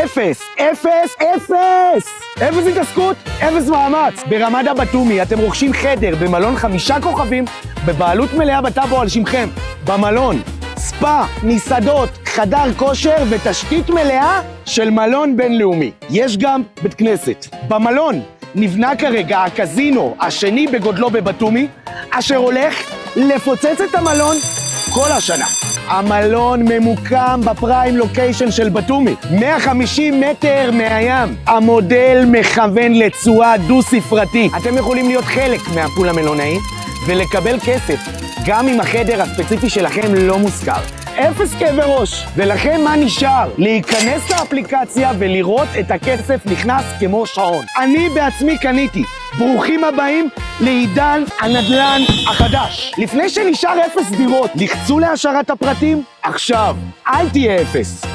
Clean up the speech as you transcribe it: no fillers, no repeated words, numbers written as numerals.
אפס, אפס, אפס! אפס התעסקות, אפס מאמץ. ברמדה בתומי אתם רוכשים חדר במלון 5 כוכבים בבעלות מלאה בטאבו על שמכם. במלון, ספא, מסעדות, חדר כושר ותשתית מלאה של מלון בינלאומי. יש גם בית כנסת. במלון נבנה כרגע הקזינו השני בגודלו בבתומי, אשר הולך לפוצץ את המלון כל השנה. המלון ממוקם בפריים לוקיישן של בתומי, 150 מטר מהים. המודל מכוון לתשואה דו-ספרתי. אתם יכולים להיות חלק מהפול המלונאי ולקבל כסף, גם אם החדר הספציפי שלכם לא מוזכר. אפס כאבי ראש. ולכן מה נשאר? להיכנס לאפליקציה ולראות את הכסף נכנס כמו שעון. אני בעצמי קניתי. ברוכים הבאים לעידן הנדל"ן החדש. לפני שנשאר אפס דירות, לחצו להשארת הפרטים עכשיו. אל תהיה אפס.